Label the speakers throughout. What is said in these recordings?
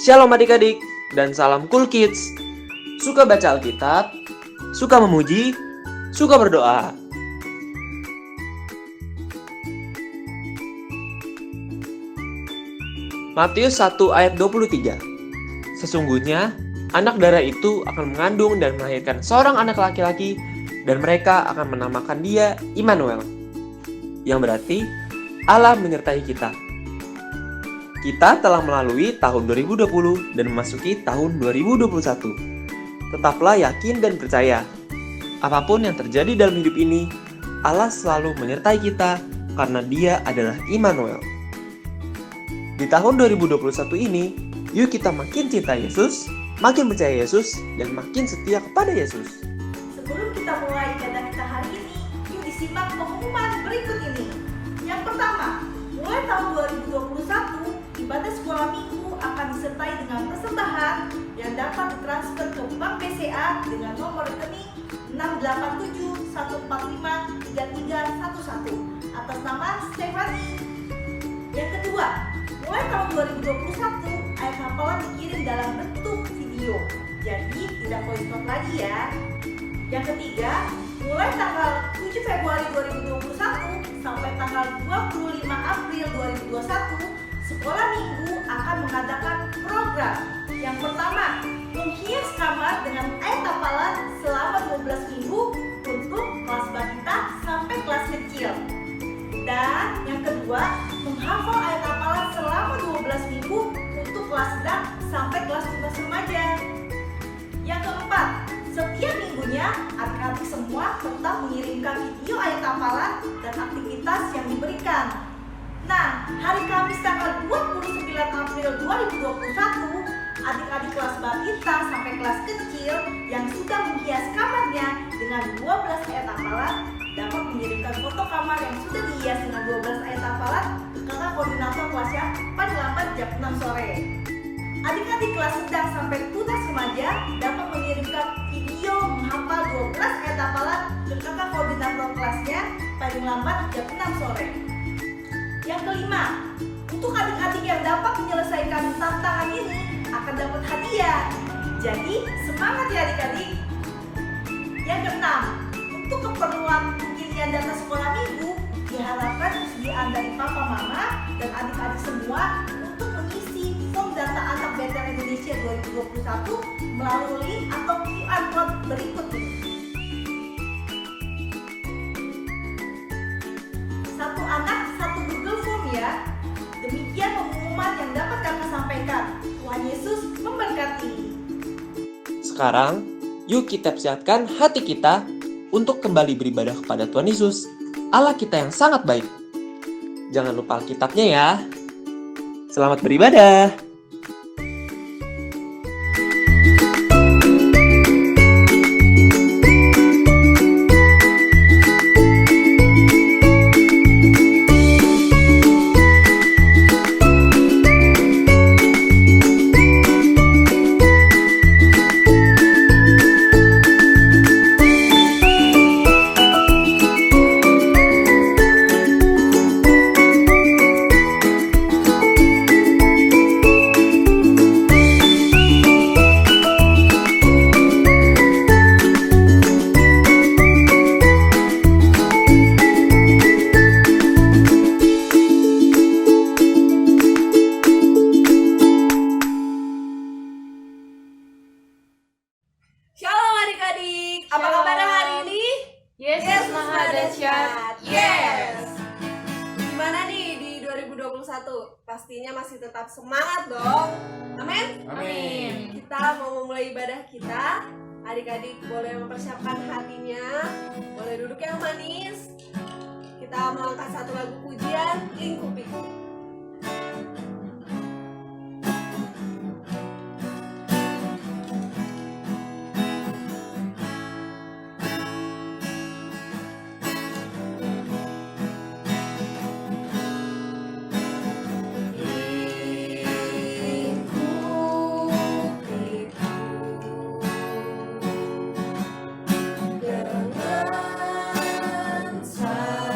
Speaker 1: Shalom adik-adik, dan salam Cool Kids. Suka baca Alkitab, suka memuji, suka berdoa. Matius 1 ayat 23. Sesungguhnya, anak darah itu akan mengandung dan melahirkan seorang anak laki-laki, dan mereka akan menamakan dia Immanuel. Yang berarti, Allah menyertai kita. Kita telah melalui tahun 2020 dan memasuki tahun 2021. Tetaplah yakin dan percaya. Apapun yang terjadi dalam hidup ini, Allah selalu menyertai kita karena Dia adalah Immanuel. Di tahun 2021 ini, yuk kita makin cinta Yesus, makin percaya Yesus, dan makin setia kepada Yesus.
Speaker 2: Sebelum kita mulai ibadah kita hari ini, yuk disimak pengumuman berikut ini. Yang pertama, mulai tahun 2021, ibadah sekolah minggu akan disertai dengan persembahan yang dapat ditransfer ke Bank BCA dengan nomor rekening 68714533311 atas nama Stefani. Yang kedua, mulai tahun 2021, ayat hafalan dikirim dalam bentuk video, jadi tidak voice note lagi ya. Yang ketiga, mulai tanggal 7 Februari 2021 sampai tanggal 25 April 2021, sekolah minggu akan mengadakan program. Yang pertama, menghias kamar dengan ayat hafalan selama 12 minggu untuk kelas balita sampai kelas kecil. Dan yang kedua, menghafal ayat hafalan selama 12 minggu untuk kelas sedang sampai kelas tuntas remaja. Yang keempat, setiap minggunya adik-adik semua tetap mengirimkan video ayat hafalan dan aktivitas yang diberikan. Nah, hari Kamis tanggal 29 April 2021, adik-adik kelas balita sampai kelas kecil yang sudah menghias kamarnya dengan 12 ayat hafalan dapat mengirimkan foto kamar yang sudah dihias dengan 12 ayat hafalan ke kakak koordinator kelasnya paling lambat jam 6 sore. Adik-adik kelas sedang sampai tuntas remaja dapat mengirimkan video menghafal 12 ayat hafalan ke kakak koordinator kelasnya paling lambat jam 6 sore. Yang kelima, untuk adik-adik yang dapat menyelesaikan tantangan ini akan dapat hadiah. Jadi semangat ya adik-adik. Yang keenam, untuk keperluan pengiriman data sekolah minggu diharapkan kesediaan dari papa mama dan adik-adik semua untuk mengisi form data anak BTN Indonesia 2021 melalui link atau QR code berikut ini. Satu anak, satu Google Form ya. Demikian pengumuman yang dapat kami sampaikan. Tuhan Yesus memberkati.
Speaker 1: Sekarang, yuk kita siapkan hati kita untuk kembali beribadah kepada Tuhan Yesus, Allah kita yang sangat baik. Jangan lupa Alkitabnya ya. Selamat beribadah.
Speaker 2: Shalom adik-adik, apa kabar hari ini?
Speaker 3: Yesus Maha Dahsyat.
Speaker 2: Yes. Gimana nih di 2021? Pastinya masih tetap semangat dong. Amin.
Speaker 3: Amin.
Speaker 2: Kita mau memulai ibadah kita. Adik-adik boleh mempersiapkan hatinya, boleh duduk yang manis. Kita mau angkat satu lagu pujian, Lingkupiku.
Speaker 3: Dengan sayapmu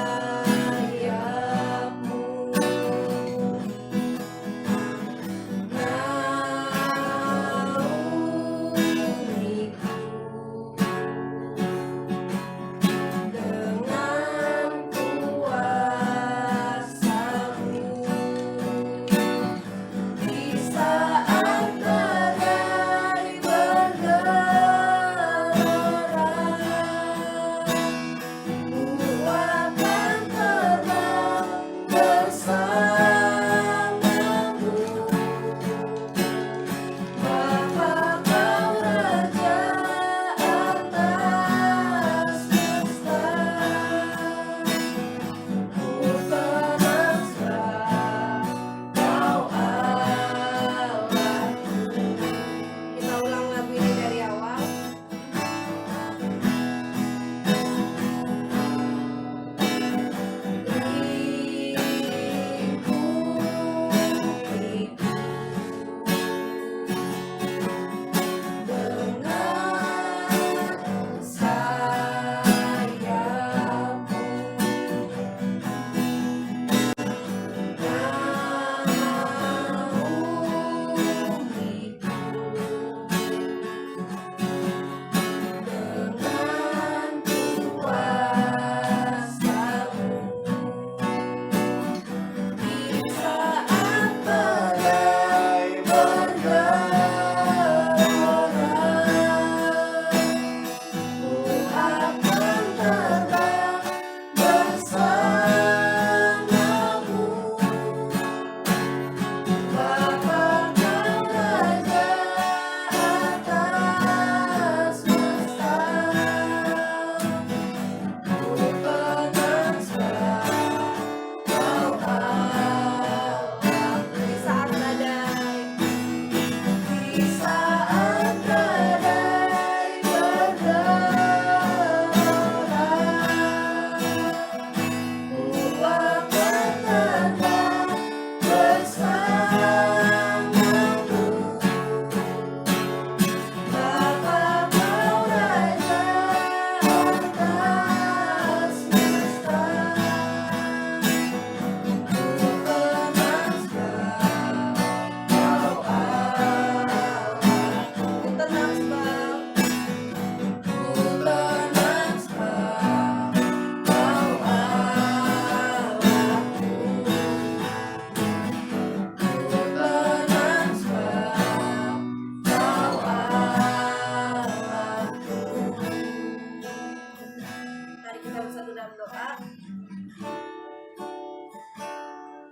Speaker 4: Kita bersatu dalam doa.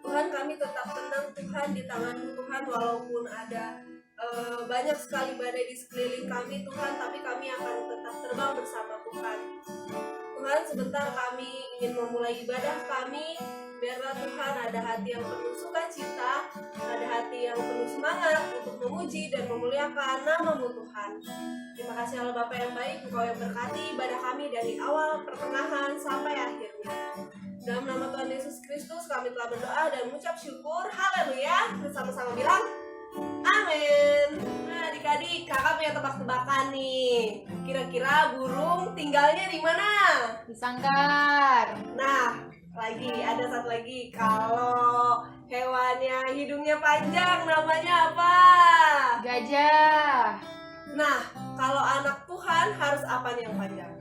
Speaker 4: Tuhan, kami tetap tenang Tuhan di tangan-Mu Tuhan, walaupun ada banyak sekali badai di sekeliling kami Tuhan, tapi kami akan tetap terbang bersama Tuhan. Tuhan, sebentar kami ingin memulai ibadah kami. Biarlah Tuhan ada hati yang penuh sukacita, ada hati yang penuh semangat untuk memuji dan memuliakan nama-Mu Tuhan. Terima kasih Allah Bapa yang baik, Engkau yang berkati ibadah kami dari awal, pertengahan, sampai akhirnya. Dalam nama Tuhan Yesus Kristus kami telah berdoa dan mengucap syukur. Haleluya. Bersama-sama bilang amin. Nah, adik-adik, kakak punya tebak-tebakan nih. Kira-kira burung tinggalnya di mana?
Speaker 3: Di sangkar.
Speaker 4: Nah, ada satu lagi. Kalau hewannya hidungnya panjang, namanya apa?
Speaker 3: Gajah.
Speaker 4: Nah, kalau anak Tuhan harus apanya yang panjang?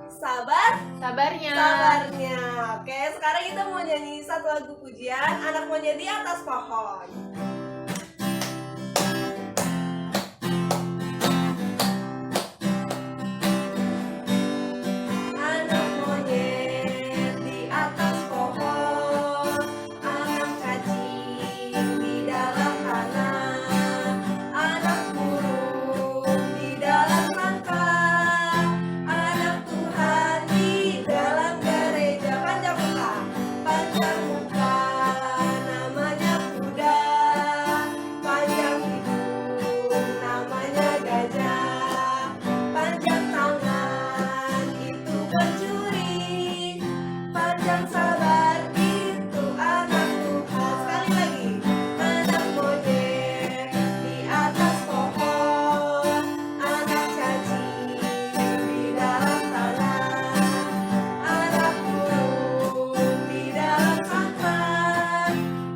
Speaker 3: Sabarnya.
Speaker 4: Sabarnya. Oke, sekarang kita mau nyanyi satu lagu pujian, Anak Monyet di Atas Pohon. Anak monyet di atas pohon, anak cacing di dalam tanah, anak burung di dalam sangkar, anak Tuhan di dalam gereja. Panjang muka, namanya kuda, panjang hidung, namanya gajah, panjang tangan, itu pencuri, panjang sabar, itu anak Tuhan. Sekali lagi, anak monyet di atas pohon, anak cacing di dalam tanah, anak burung di dalam sangkar,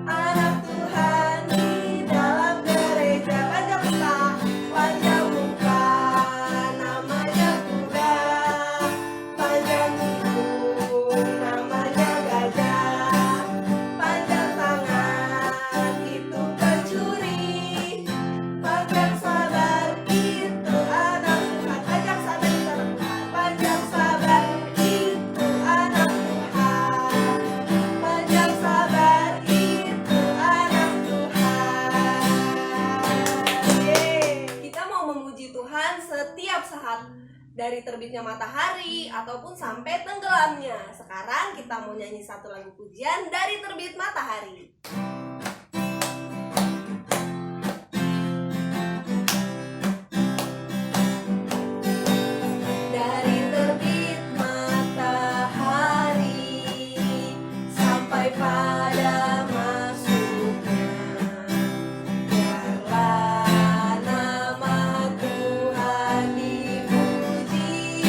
Speaker 4: anak Tuhan di dalam gereja. Panjang muka, namanya kuda, panjang hidung, namanya gajah, panjang tangan, itu pencuri, panjang sabar, itu anak Tuhan. Panjang sabar, itu anak Tuhan. Panjang sabar, itu anak Tuhan. Panjang sabar, itu anak Tuhan. Yeay. Kita mau memuji Tuhan setiap saat, dari terbitnya matahari ataupun sampai tenggelamnya. Sekarang kita mau nyanyi satu lagu pujian dari terbit matahari. Dari terbit matahari sampai pada masuknya, biarlah nama Tuhan dipuji.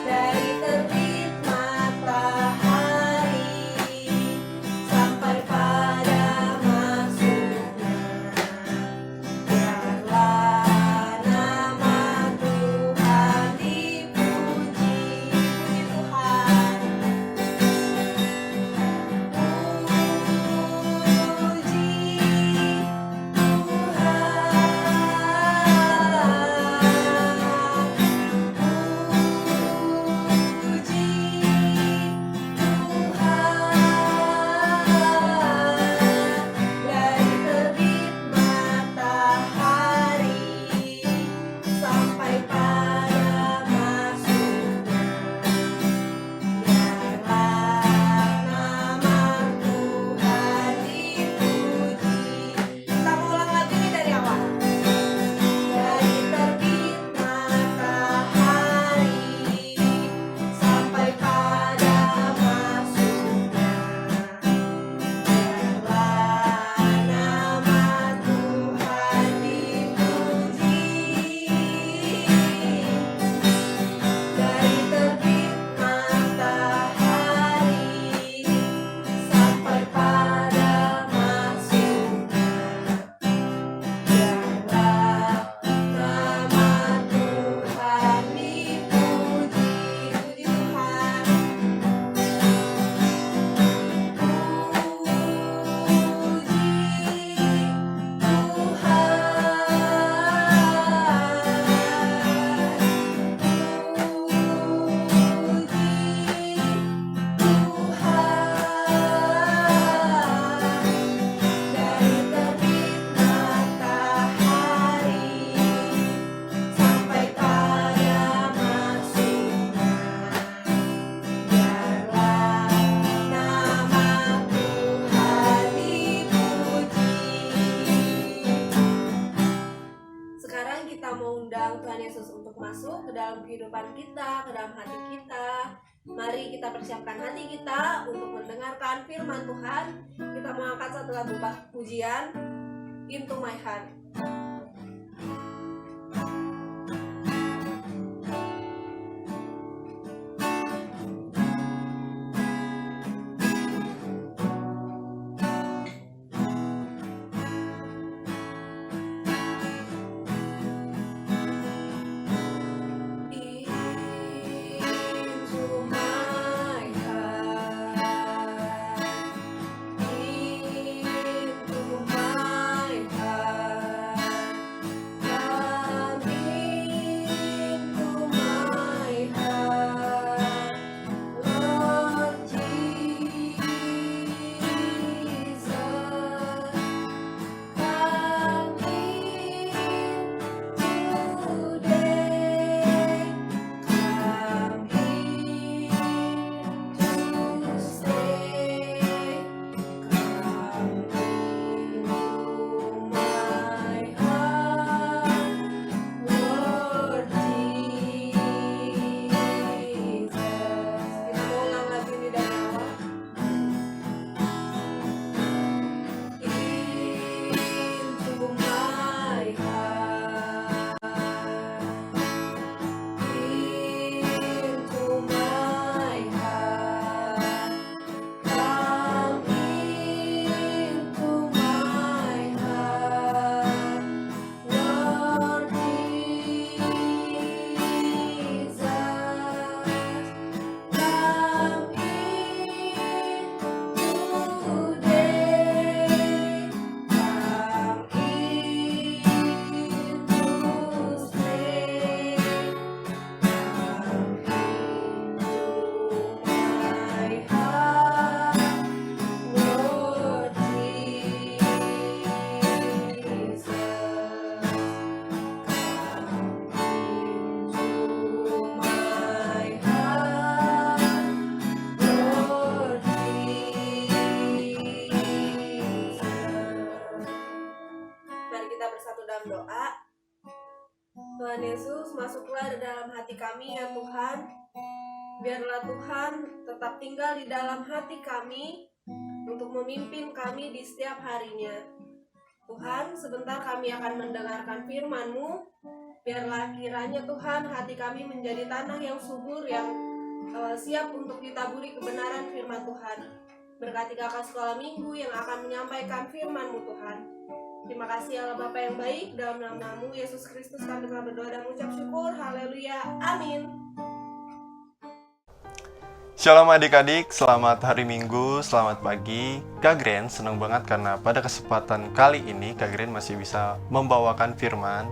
Speaker 4: Dari terbit matahari kehidupan kita, ke dalam hati kita. Mari kita persiapkan hati kita untuk mendengarkan firman Tuhan. Kita mengangkat satu lagu pujian, Into My Heart. Doa. Tuhan Yesus, masuklah di dalam hati kami ya Tuhan. Biarlah Tuhan tetap tinggal di dalam hati kami untuk memimpin kami di setiap harinya. Tuhan, sebentar kami akan mendengarkan firman-Mu. Biarlah kiranya Tuhan hati kami menjadi tanah yang subur, yang siap untuk ditaburi kebenaran firman Tuhan. Berkati kakak sekolah minggu yang akan menyampaikan firman-Mu Tuhan. Terima kasih Allah Bapa yang baik, dalam nama-Mu Yesus Kristus kami telah berdoa dan mengucap syukur. Haleluya, amin.
Speaker 5: Shalom adik-adik, selamat hari Minggu, selamat pagi. Kak Gren senang banget karena pada kesempatan kali ini Kak Gren masih bisa membawakan firman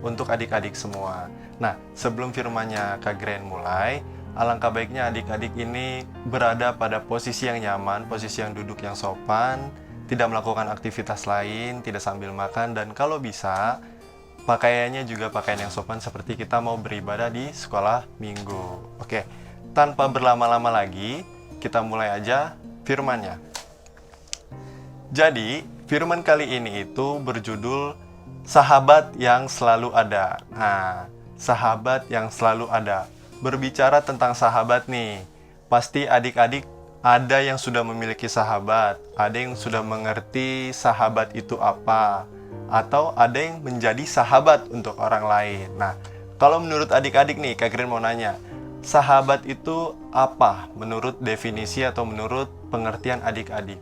Speaker 5: untuk adik-adik semua. Nah, sebelum firmannya Kak Gren mulai, alangkah baiknya adik-adik ini berada pada posisi yang nyaman, posisi yang duduk yang sopan, tidak melakukan aktivitas lain, tidak sambil makan, dan kalau bisa, pakaiannya juga pakaian yang sopan seperti kita mau beribadah di sekolah minggu. Oke, tanpa berlama-lama lagi, kita mulai aja firmannya. Jadi, firman kali ini itu berjudul Sahabat yang Selalu Ada. Nah, sahabat yang selalu ada. Berbicara tentang sahabat nih, pasti adik-adik ada yang sudah memiliki sahabat, ada yang sudah mengerti sahabat itu apa, atau ada yang menjadi sahabat untuk orang lain. Nah, kalau menurut adik-adik nih, Kak Gren mau nanya, sahabat itu apa menurut definisi atau menurut pengertian adik-adik?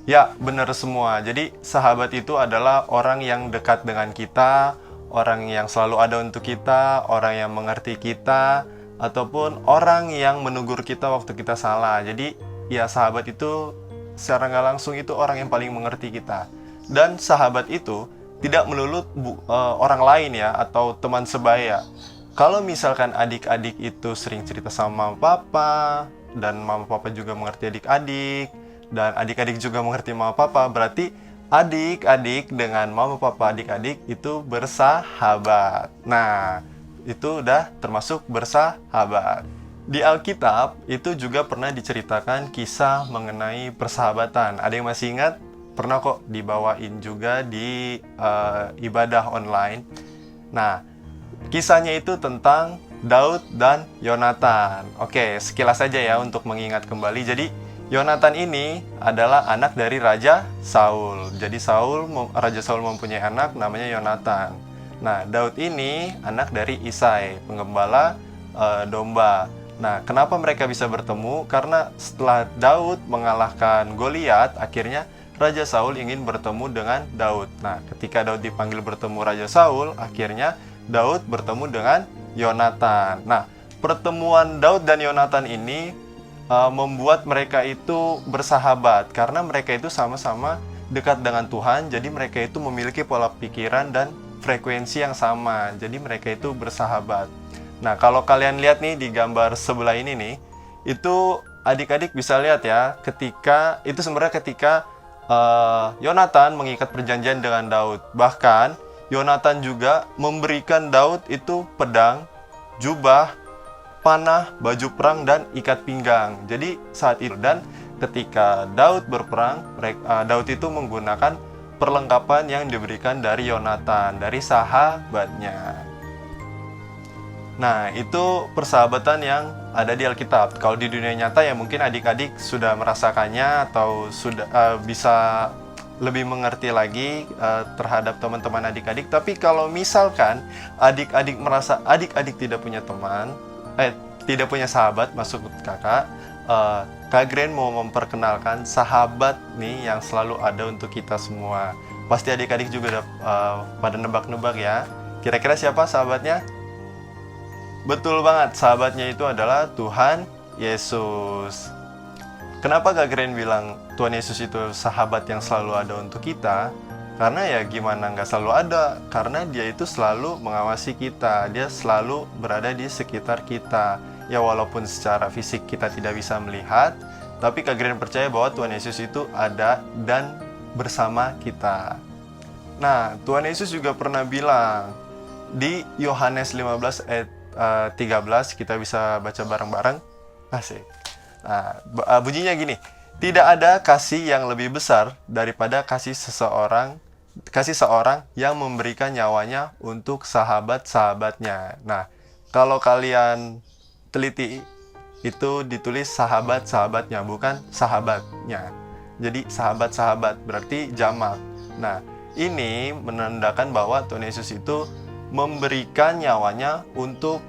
Speaker 5: Ya, benar semua. Jadi, sahabat itu adalah orang yang dekat dengan kita, orang yang selalu ada untuk kita, orang yang mengerti kita, ataupun orang yang menegur kita waktu kita salah. Jadi, ya sahabat itu secara nggak langsung itu orang yang paling mengerti kita. Dan sahabat itu tidak melulu orang lain ya, atau teman sebaya. Kalau misalkan adik-adik itu sering cerita sama mama papa, dan mama papa juga mengerti adik-adik, dan adik-adik juga mengerti mama papa, berarti adik-adik dengan mama papa adik-adik itu bersahabat. Nah, itu udah termasuk bersahabat. Di Alkitab itu juga pernah diceritakan kisah mengenai persahabatan. Ada yang masih ingat? Pernah kok dibawain juga di ibadah online. Nah, kisahnya itu tentang Daud dan Yonatan. Oke, sekilas saja ya untuk mengingat kembali. Jadi, Yonatan ini adalah anak dari Raja Saul. Jadi, Raja Saul mempunyai anak namanya Yonatan. Nah, Daud ini anak dari Isai, penggembala domba. Nah, kenapa mereka bisa bertemu? Karena setelah Daud mengalahkan Goliat, akhirnya Raja Saul ingin bertemu dengan Daud. Nah, ketika Daud dipanggil bertemu Raja Saul, akhirnya Daud bertemu dengan Yonatan. Nah, pertemuan Daud dan Yonatan ini membuat mereka itu bersahabat karena mereka itu sama-sama dekat dengan Tuhan. Jadi mereka itu memiliki pola pikiran dan frekuensi yang sama. Jadi mereka itu bersahabat. Nah, kalau kalian lihat nih di gambar sebelah ini nih, itu adik-adik bisa lihat ya, ketika Yonatan mengikat perjanjian dengan Daud. Bahkan Yonatan juga memberikan Daud itu pedang, jubah, panah, baju perang, dan ikat pinggang. Jadi saat itu, dan ketika Daud berperang, Daud itu menggunakan perlengkapan yang diberikan dari Yonatan, dari sahabatnya. Nah, itu persahabatan yang ada di Alkitab. Kalau di dunia nyata ya mungkin adik-adik sudah merasakannya atau sudah bisa lebih mengerti lagi terhadap teman-teman adik-adik. Tapi kalau misalkan adik-adik merasa adik-adik tidak punya teman, tidak punya sahabat, maksud kakak, Kak Gren mau memperkenalkan sahabat nih yang selalu ada untuk kita semua. Pasti adik-adik juga udah pada nebak-nebak ya. Kira-kira siapa sahabatnya? Betul banget, sahabatnya itu adalah Tuhan Yesus. Kenapa Kak Gren bilang Tuhan Yesus itu sahabat yang selalu ada untuk kita? Karena ya gimana nggak selalu ada, karena dia itu selalu mengawasi kita, dia selalu berada di sekitar kita. Ya walaupun secara fisik kita tidak bisa melihat, tapi Kak Gren percaya bahwa Tuhan Yesus itu ada dan bersama kita. Nah, Tuhan Yesus juga pernah bilang di Yohanes 15 ayat 13, kita bisa baca bareng-bareng. Asik. Nah, bunyinya gini. Tidak ada kasih yang lebih besar daripada kasih seorang yang memberikan nyawanya untuk sahabat-sahabatnya. Nah, kalau kalian teliti, itu ditulis sahabat-sahabatnya, bukan sahabatnya. Jadi sahabat-sahabat berarti jamak. Nah, ini menandakan bahwa Tuhan Yesus itu memberikan nyawanya untuk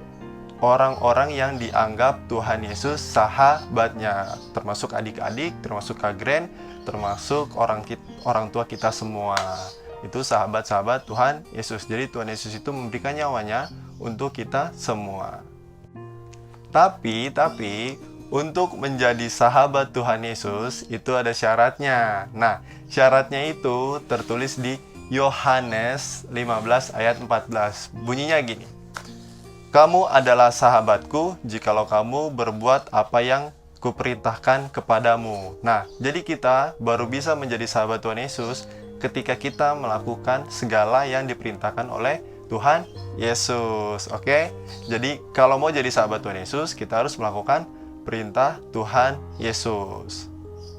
Speaker 5: orang-orang yang dianggap Tuhan Yesus sahabatnya, termasuk adik-adik, termasuk Kak Gren, termasuk orang tua kita semua. Itu sahabat-sahabat Tuhan Yesus. Jadi Tuhan Yesus itu memberikan nyawanya untuk kita semua. Tapi untuk menjadi sahabat Tuhan Yesus itu ada syaratnya. Nah, syaratnya itu tertulis di Yohanes 15 ayat 14. Bunyinya gini. Kamu adalah sahabatku jikalau kamu berbuat apa yang kuperintahkan kepadamu. Nah, jadi kita baru bisa menjadi sahabat Tuhan Yesus ketika kita melakukan segala yang diperintahkan oleh Tuhan Yesus. Oke? Jadi kalau mau jadi sahabat Tuhan Yesus, kita harus melakukan perintah Tuhan Yesus.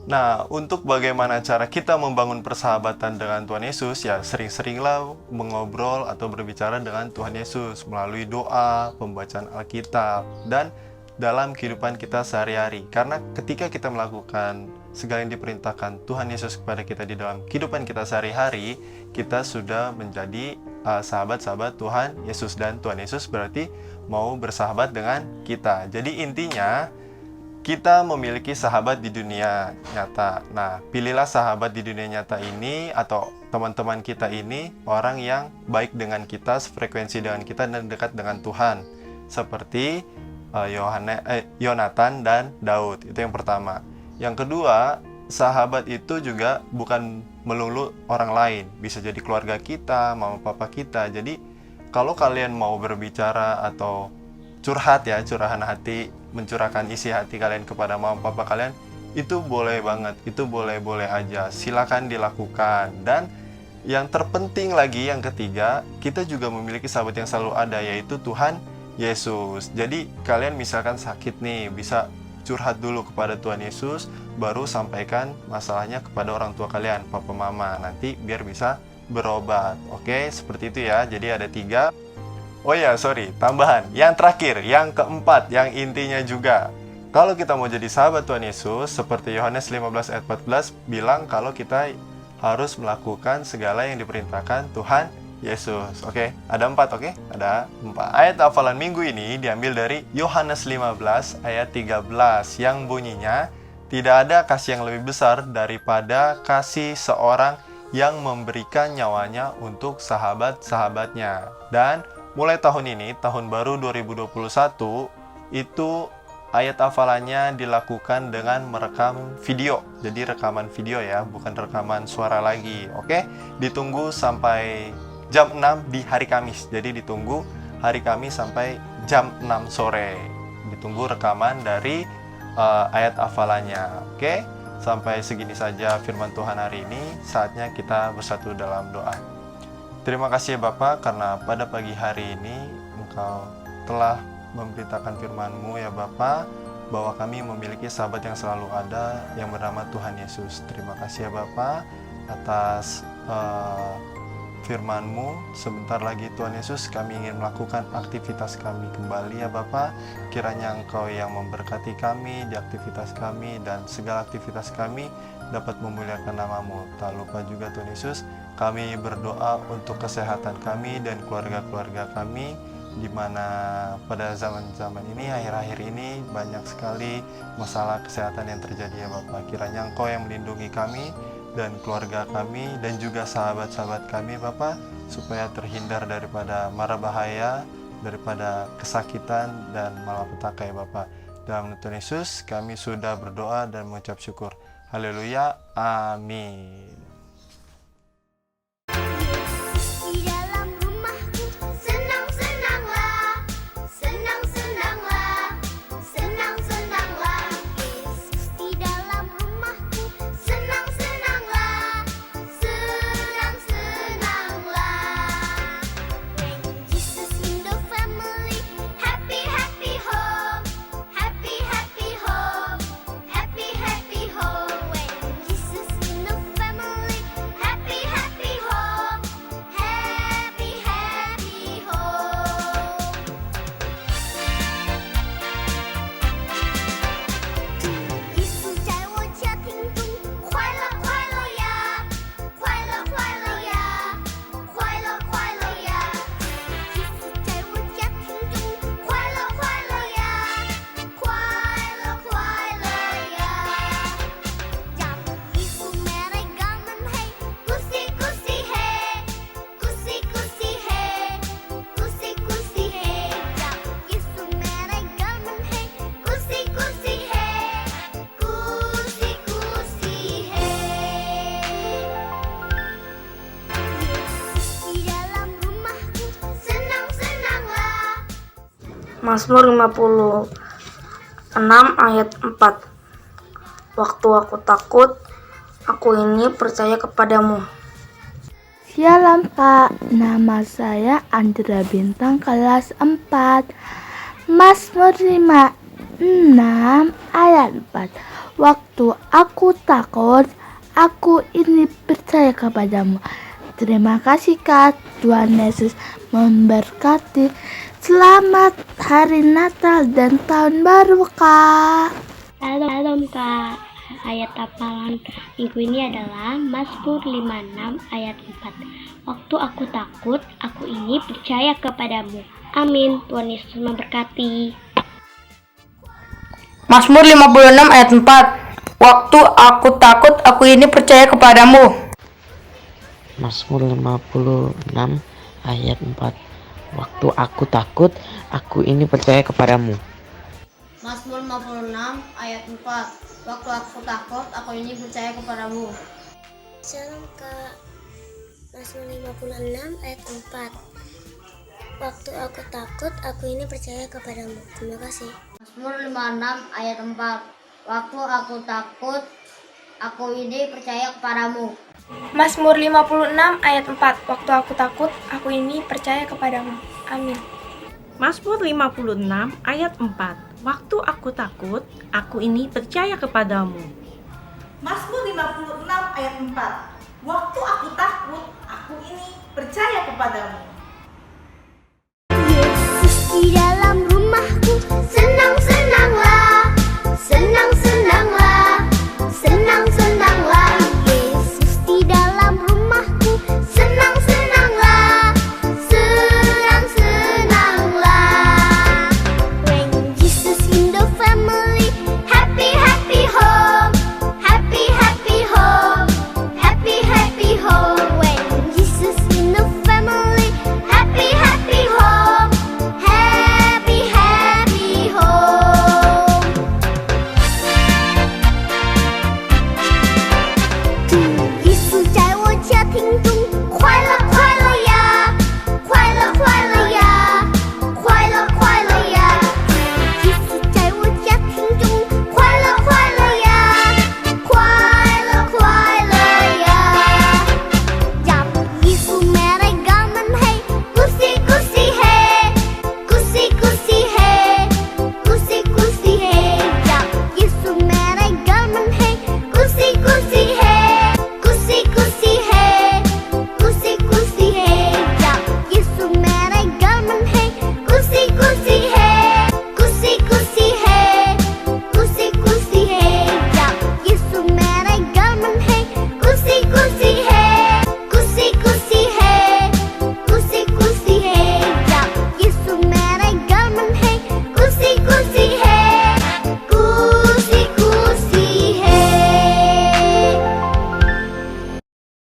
Speaker 5: Nah, untuk bagaimana cara kita membangun persahabatan dengan Tuhan Yesus, ya sering-seringlah mengobrol atau berbicara dengan Tuhan Yesus melalui doa, pembacaan Alkitab, dan dalam kehidupan kita sehari-hari. Karena ketika kita melakukan segala yang diperintahkan Tuhan Yesus kepada kita di dalam kehidupan kita sehari-hari, kita sudah menjadi sahabat-sahabat Tuhan Yesus, dan Tuhan Yesus berarti mau bersahabat dengan kita. Jadi intinya, kita memiliki sahabat di dunia nyata. Nah, pilihlah sahabat di dunia nyata ini atau teman-teman kita ini orang yang baik dengan kita, sefrekuensi dengan kita, dan dekat dengan Tuhan. Seperti Yonatan dan Daud. Itu yang pertama. Yang kedua, sahabat itu juga bukan melulu orang lain. Bisa jadi keluarga kita, mama papa kita. Jadi, kalau kalian mau berbicara atau curhat ya, curahan hati, mencurahkan isi hati kalian kepada mama papa kalian, itu boleh banget, itu boleh-boleh aja, silakan dilakukan. Dan yang terpenting lagi, yang ketiga, kita juga memiliki sahabat yang selalu ada, yaitu Tuhan Yesus. Jadi kalian misalkan sakit nih, bisa curhat dulu kepada Tuhan Yesus, baru sampaikan masalahnya kepada orang tua kalian, papa mama, nanti biar bisa berobat. Oke, seperti itu ya. Jadi ada 3. Oh ya, sorry, tambahan. Yang terakhir, yang keempat, yang intinya juga. Kalau kita mau jadi sahabat Tuhan Yesus, seperti Yohanes 15 ayat 14 bilang kalau kita harus melakukan segala yang diperintahkan Tuhan Yesus. Oke, ada 4, oke? Ada 4. Ayat hafalan minggu ini diambil dari Yohanes 15 ayat 13 yang bunyinya, tidak ada kasih yang lebih besar daripada kasih seorang yang memberikan nyawanya untuk sahabat-sahabatnya. Dan mulai tahun ini, tahun baru 2021, itu ayat hafalannya dilakukan dengan merekam video. Jadi rekaman video ya, bukan rekaman suara lagi. Oke, ditunggu sampai jam 6 di hari Kamis. Jadi ditunggu hari Kamis sampai jam 6 sore. Ditunggu rekaman dari ayat hafalannya. Oke, sampai segini saja firman Tuhan hari ini. Saatnya kita bersatu dalam doa. Terima kasih Bapak karena pada pagi hari ini Engkau telah memberitakan firman-Mu ya Bapak, bahwa kami memiliki sahabat yang selalu ada yang bernama Tuhan Yesus. Terima kasih ya Bapak atas firman-Mu. Sebentar lagi Tuhan Yesus kami ingin melakukan aktivitas kami kembali ya Bapak. Kiranya Engkau yang memberkati kami di aktivitas kami dan segala aktivitas kami dapat memuliakan nama-Mu. Tak lupa juga Tuhan Yesus, kami berdoa untuk kesehatan kami dan keluarga-keluarga kami, di mana pada zaman-zaman ini, akhir-akhir ini banyak sekali masalah kesehatan yang terjadi ya Bapak. Kiranya Engkau yang melindungi kami dan keluarga kami dan juga sahabat-sahabat kami Bapak, supaya terhindar daripada mara bahaya, daripada kesakitan dan malapetaka ya Bapak. Dalam nama Tuhan Yesus kami sudah berdoa dan mengucap syukur. Haleluya, amin.
Speaker 6: Di dalam rumahku senang-senanglah, senang-senanglah, senang-senanglah. Yesus di dalam rumahku senang-senanglah, senang-senanglah. When Jesus in the family, happy happy home, happy happy home, happy happy home. When Jesus in the family, happy happy home, happy happy home. 主耶稣在我家庭中，快乐快乐呀，快乐快乐呀，快乐快乐呀。主耶稣在我家庭中，快乐快乐呀，快乐快乐呀。让耶稣mereka menhei, kusi kusi hei, kusi kusi hei, kusi kusi hei.让耶稣mereka menhei, kusi kusi hei, kusi kusi hei. Yesus di dalam rumahku senang-senanglah.
Speaker 7: Mazmur 56 ayat 4. Waktu aku takut, aku ini percaya kepadamu.
Speaker 8: Shalom Kak, nama saya Andra Bintang kelas 4. Mazmur 56 ayat 4. Waktu aku takut, aku ini percaya kepadamu. Terima kasih Kak, Tuhan Yesus memberkati. Selamat Hari Natal dan Tahun Baru Kak.
Speaker 9: Shalom Kak, ayat hafalan minggu ini adalah Mazmur 56 ayat 4. Waktu aku takut, aku ini percaya kepadamu. Amin, Tuhan Yesus memberkati.
Speaker 10: Mazmur 56 ayat 4. Waktu aku takut, aku ini percaya kepadamu.
Speaker 11: Mazmur 56 ayat 4. Waktu aku takut, aku ini percaya kepadamu.
Speaker 12: Mazmur 56 ayat 4. Waktu aku takut, aku ini percaya kepadamu.
Speaker 6: Shalom Kak. Mazmur 56 ayat 4. Waktu aku takut, aku ini percaya kepadamu. Terima kasih.
Speaker 12: Mazmur 56 ayat 4. Waktu aku takut, aku ini percaya kepadamu.
Speaker 7: Mazmur 56 ayat 4. Waktu aku takut, aku ini percaya kepadamu. Amin.
Speaker 13: Mazmur 56 ayat 4. Waktu aku takut, aku ini percaya kepadamu.
Speaker 2: Mazmur 56 ayat 4. Waktu aku takut, aku aku ini percaya kepadamu.